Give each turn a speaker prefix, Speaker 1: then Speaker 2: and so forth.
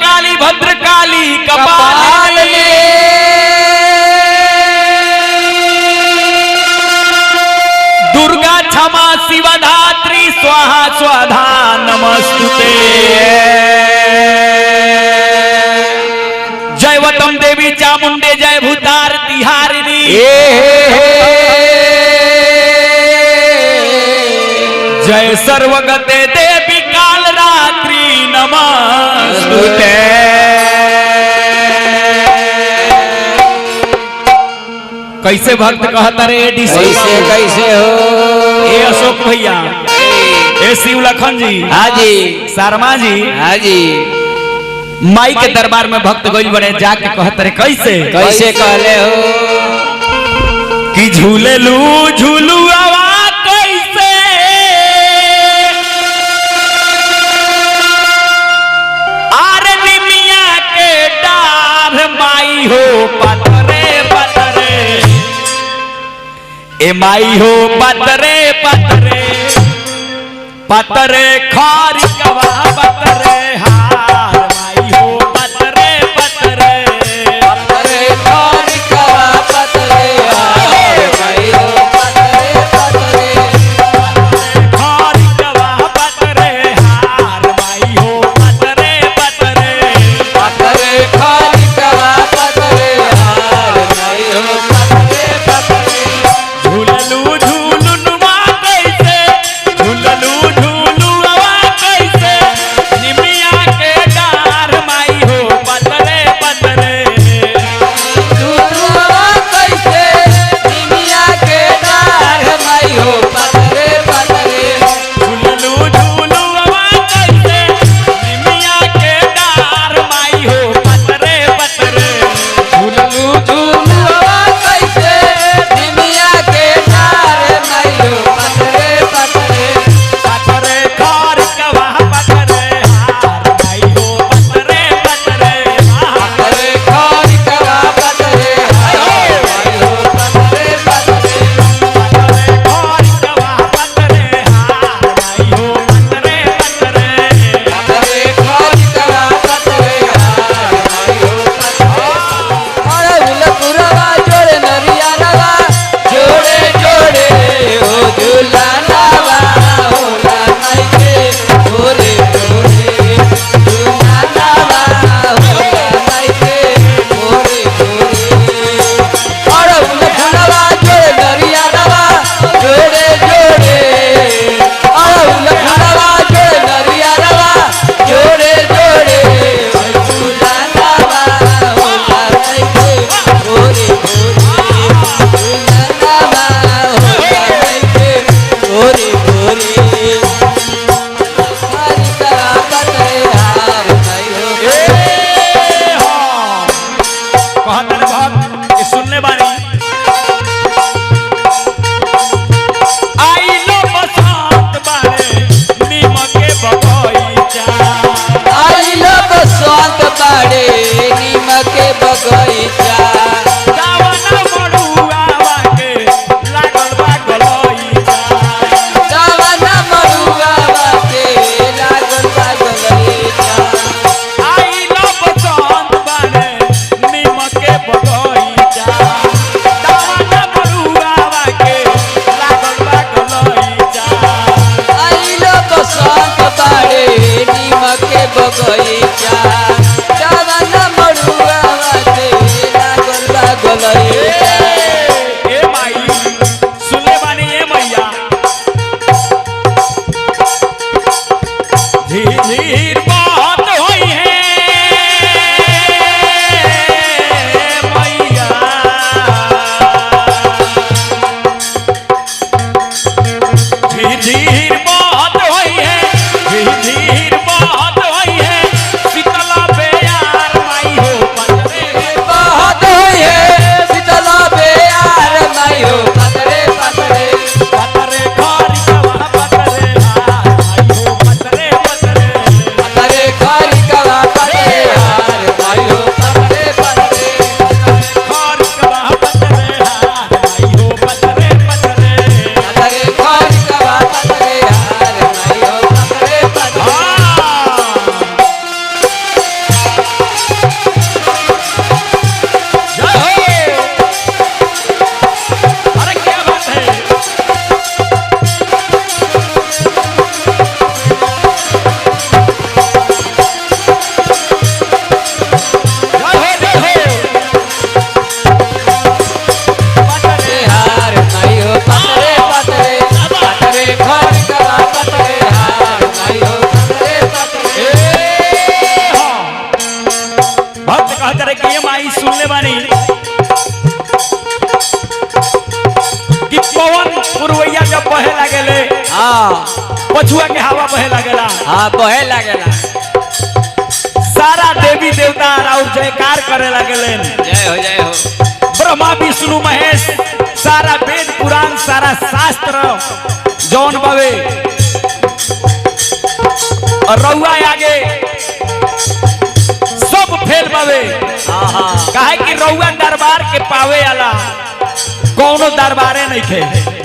Speaker 1: काली भद्रकाली कपालिनी दुर्गा क्षमा शिवधात्री स्वाहा स्वधा नमस्तुते। जयवतम देवी चामुंडे जय भूतार तिहारिणी जय सर्वगते देवी काल रात्रि नमस्तुते। कैसे भक्त कहता रे
Speaker 2: कैसे हो
Speaker 1: ए अशोक भैया ए शिव लखन जी
Speaker 2: हाँ जी
Speaker 1: शर्मा जी
Speaker 2: हाँ जी
Speaker 1: माई के दरबार में भक्त गइल बड़े जाके कहते रे कैसे
Speaker 2: कैसे कहले हो
Speaker 1: कि झूलेलू झूलू आवा कैसे आरे निमिया के डार माई हो पतरे पतरे ए माई हो पतरे पतरे पतरे खारी कवा पतरे हार माई हो पतरे पतरे
Speaker 2: पतरे खारी कवा पतरे हार माई हो पतरे पतरे
Speaker 1: खारी कवा पतरे हार माई हो पतरे पतरे
Speaker 2: पतरे खारी कवा पतरे हार माई हो पतरे पतरे
Speaker 1: झूललू झूलनुमा कैसे झूललू झूलुआ कैसे निमिया के डार माई हो पतरे पतरे
Speaker 2: झूलुआ कैसे निमिया के डार माई हो पतरे पतरे
Speaker 1: झूललू झूलुआ कैसे निमिया के डार माई हो पतरे पतरे
Speaker 2: झूलू झूलुआ कैसे निमिया के डार माई हो पतरे पतरे
Speaker 1: पतरे खार कवा पतरे हार माई हो पतरे पतरे
Speaker 2: पतरे खारी कवा पतरे हार माई हो पतरे पतरे
Speaker 1: पतरे खार कवा पतरे हार माई हो पतरे पतरे
Speaker 2: पतरे खारी कवा पतरे हार माई हो पतरे अरे उलपुरवा जोड़े नरिया नवा जोड़े जोड़े हो झूला नवा होला माई के जोड़े जोड़े झूला नवा होला माई के जोड़े जोड़े अरे उलपुरवा जोड़े नरिया नवा जोड़े जोड़े अरे उलपुरवा जोड़े नरिया नवा जोड़े जोड़े झूला नवा होला माई के जोड़े जोड़े झूला नवा होला माई के जोड़े जोड़े हरि करा पतरे हार माई हो
Speaker 1: कहतन भक्त सुनने बानी आई लो बसंत बारे नीम के बगीचा
Speaker 2: आई लो बसंत बाड़े नीम के बगीचा
Speaker 1: दावना मड़ुआवा के लागल बा गलईचा
Speaker 2: दावना मड़ुआ बाटे लागल बा गलईचा
Speaker 1: आई लो बसंत बारे नीम के बगीचा दावना मड़ुआवा के लागल बा गलईचा
Speaker 2: आई लो बसंत बाड़े नीम के बगीचा दावना मड़ुआ बाटे लागल बा गलईचा
Speaker 1: ए माई सुनले बानी ए मैया झीर बात होई है मैया झीर बात होई है झीर बात होई है शीतला बेयार माई हो पतरे
Speaker 2: बहुत होई है शीतला बेयार माई हो पतरे पतरे
Speaker 1: पतरे खारी कवा पतरे हार माई हो पतरे पतरे
Speaker 2: पतरे
Speaker 1: पछुआ के हवा बहे लगेला,
Speaker 2: हाँ बहे लगेला।
Speaker 1: सारा देवी देवता और जयकार करे लगेलन।
Speaker 2: जय हो
Speaker 1: ब्रह्मा विष्णु महेश सारा वेद पुराण सारा शास्त्र जौन बावे और रउआ आगे सब फेल बावे। काहे कि रउआ दरबार के पावे आला कौनो दरबारे नहीं थे।